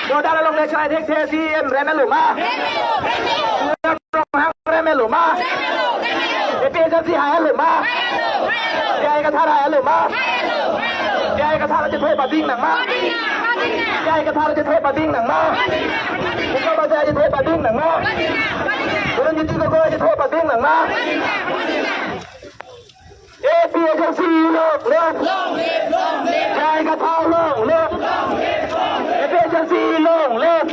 Modal long le chai thek the si em re me lu ma long hang re me lu ma e pe ka si ha lu ma ai ka tha ra lu ma ai ka tha raจะถอยปะดิ้งหนังมาai ka tha raจะถอยปะดิ้งหนังมาก็มาจะถอยปะดิ้งหนังมาคนนี้ที่ก็จะถอยปะดิ้งหนังมาเอพีเอซีลงเลิกชายกระเท้าลงเลิกเอพีเอซีลงเลิก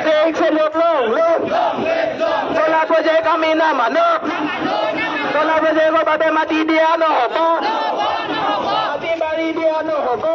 เด็กเสลบลงเลิกโซลาโปรเจกต์มีนามาโนโซลาโปรเจกต์ก็บัดมาตีเดียโนโบมาตีบารีเดียโนโบ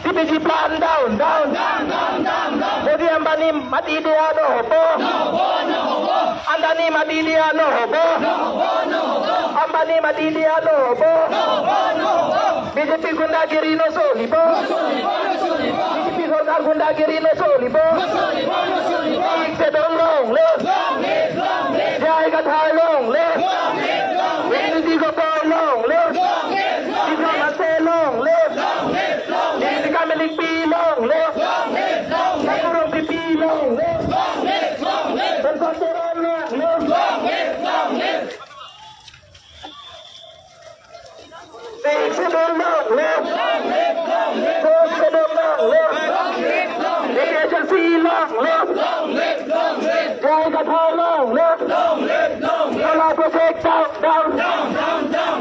ที่เป็นที่พลันดาวน์โบที่อันบานีมาตีเดียโนโบอันดานีมาตีเดียโนโบAmbani Madidiano Bo BJP Gundagiri no Solibo BJP Sarkar Gundagiri no Solibo Sedong long live Jai Gathai long live Unity Gopal long live Diplo Mase long live Unity Kamilik P long live Sakurong P long live Bensoteron long live Take the long live, take the long live, agency long live, take the long live, Solar project down,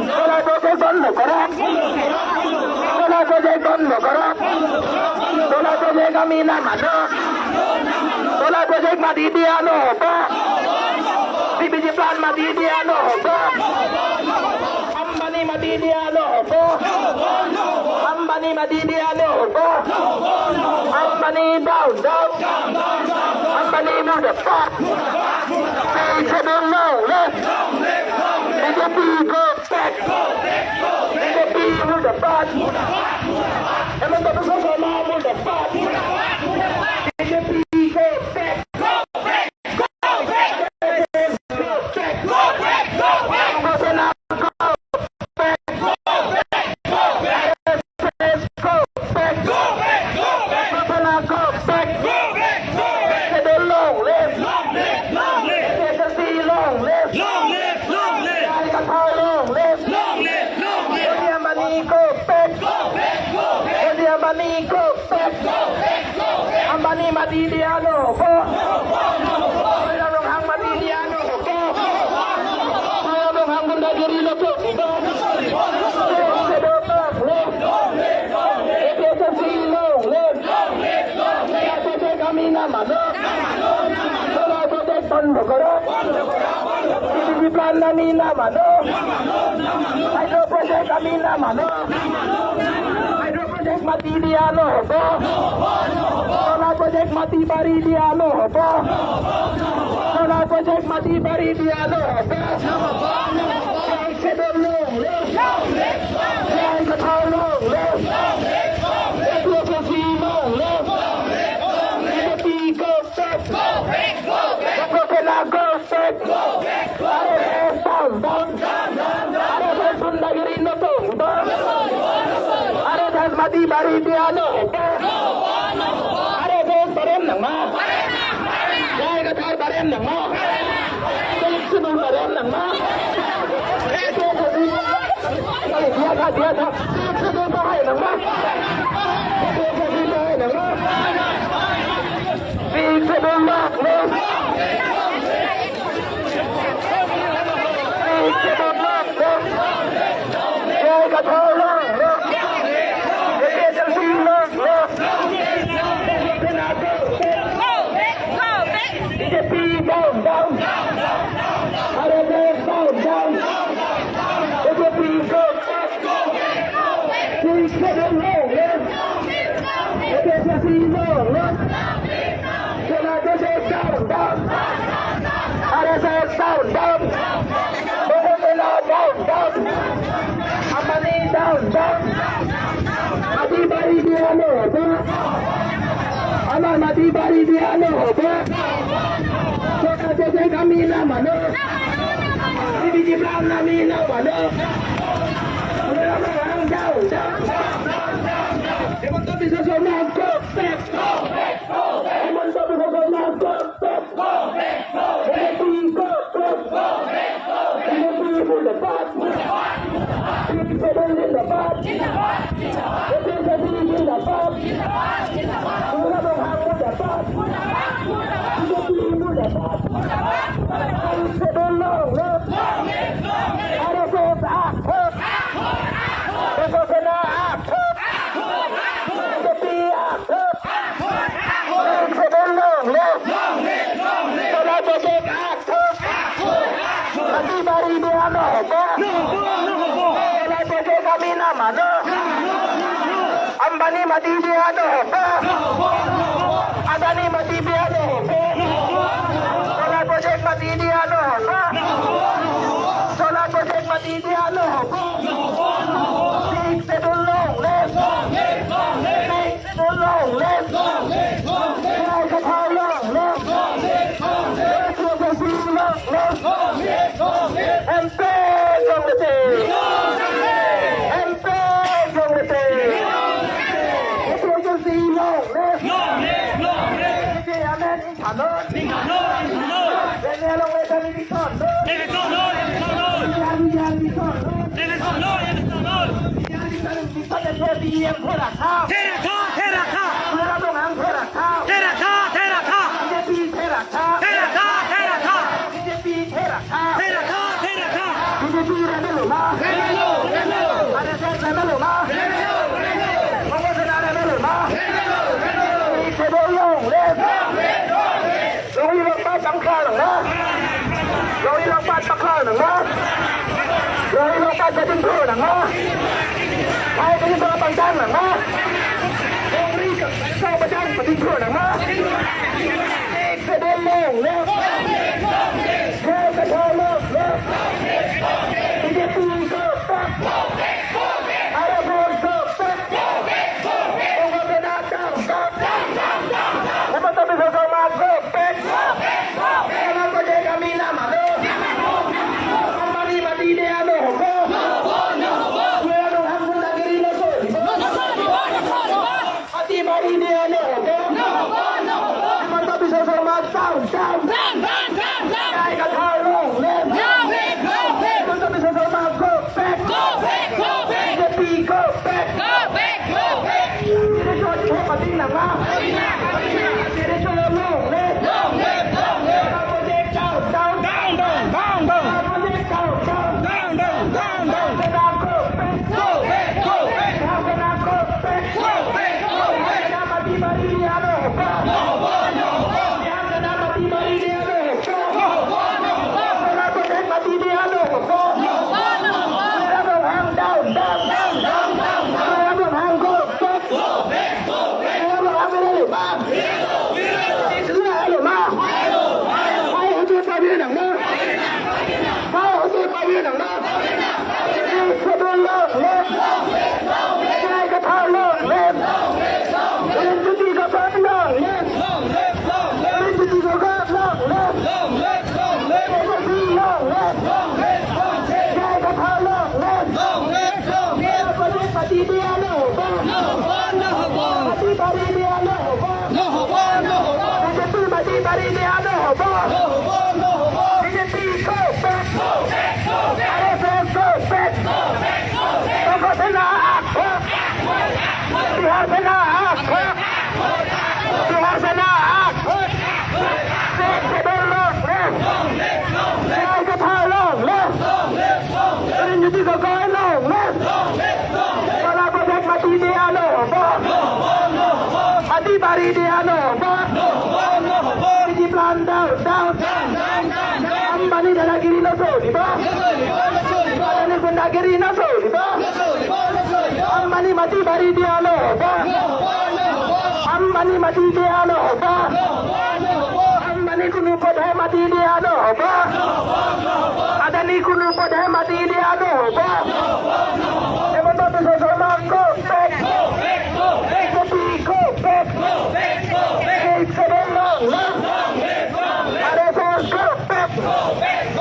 Solar project on the correct, Solar project on the correct, Solar project Amina Mano, Solar project Madidiano, CBG plan Madidiano, Ambani Madidiano, Ambani Madidiano, Ambani down, Ambani move the back, take the long left, BJP go back, BJP move the back, and then the professor now move the back, BJP go back. Ambani Madidiano, long hang Madidiano, long hang Gundagiri no Amina Mano, Solar project on the correct, CBG plan Amina Mano, Hydro project Amina Mano, Hydro project Madidiano, Solar project Mati Baridiano, Solar project Mati Baridiano, Mati Baridiano, are those Barem Nama, Jai Gathai Barem Nama, Selection Barem Nama, Mati Baridiano, Solar project Amina Mano, CBG plan Amina Mano, down. They want to be so Ambani mati dia Adani mati dia Solar project mati dia Solar project mati dia Big schedule long left Big schedule long left High Qatar long left Excellency long left And back from the day And back from the day Excellency long left Rồi nó ta tin thua là nó ai cái những bằng trang là nó không đi sau bằng trang mà tin thua là nó sẽ đến lên lên theo cái thao lên lên đi đi tu cơ tác ai là buồn cơ tác không có cái nào đâu nếu mà tôi bây giờ không mà cơ tác nó có thể kami làm mà đâu mati dia Ambani dalagiri na so, di ba? Ambani gundagiri na so, di ba? Ambani mati bari dia no, ba? Ambani mati dia no, ba? Ambani kunu podai mati dia no, ba? Adani kunu podai mati dia no, ba? Emo to to so ma go back, go back, go back, go back, go back, go back, go back, go back. Hãy subscribe cho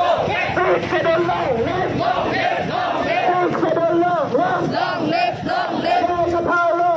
kênh Ghiền Mì Gõ để không bỏ lỡ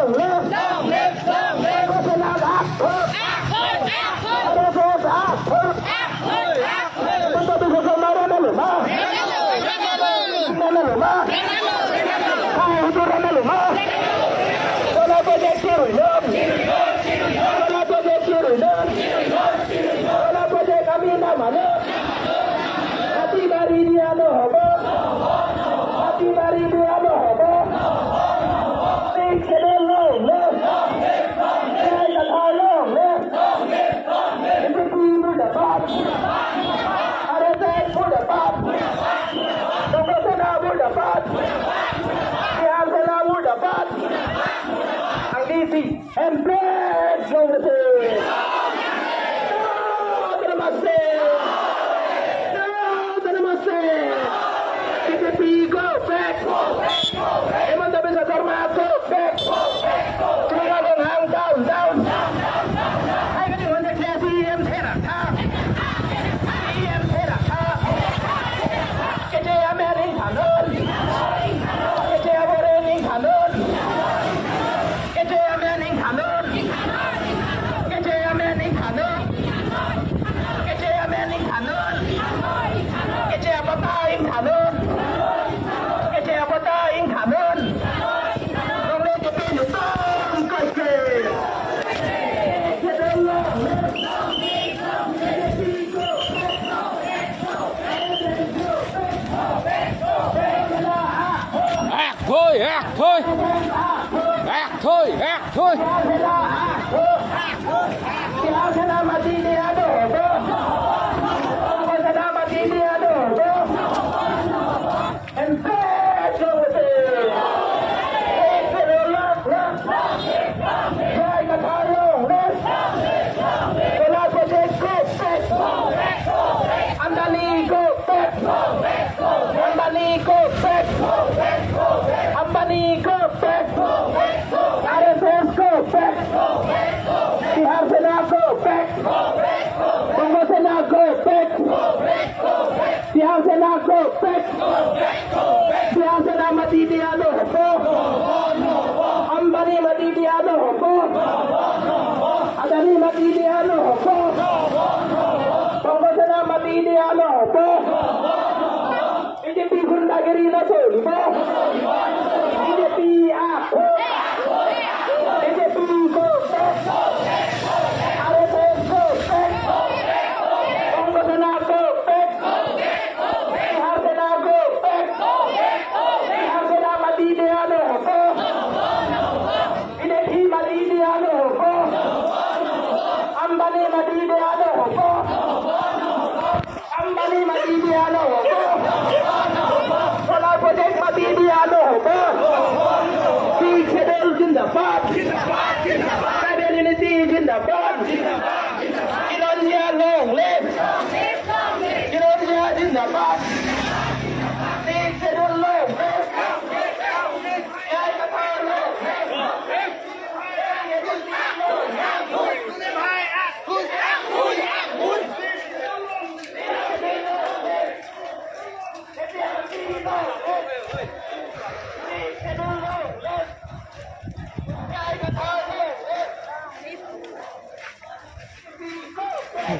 and bread from the sea. No, namaste. No, namaste. BJP, go back. Emang tak bisa hormat, go back. Jangan menghang, down. Hai cái điều này là gì em thế nào tha? Em thế nào tha? Cái gì em đi thẳng hơn? Cái gì em đi thẳng hơn? Cái gì em đi thẳng hơn? Cái gì em đi thẳng hơn? Cái gì em đi thẳng hơn? Cái gì em bắt tay em thẳng hơn? Cái gì em bắt tay em thẳng hơn? Không nên cho tin được không? Coi kìa. Thôi. Ambani go back. RSS go back. Bihar Sena go back. Bongo Sena go back. Bihar Sena go back. Bihar Sena mati dia lo ho. Ambani mati dia lo ho. Adani mati dia lo ho. Bongo Sena mati dia lo ho. BJP गुंडागिरी न छोड़िबो BJP आखो BJP को RSS को Bongo Sena को Bihar Sena को Bihar Sena mati dia lo ho BJP mati dia lo ho Ambani mati dia lo ho Ambani mati dia lo ho Solar project mati dia lo ho Sikh schedule zindabad Tribal unity zindabad Kiranjia long live Kiranjia zindabad Sikh schedule long live Jai Katha long live Go back.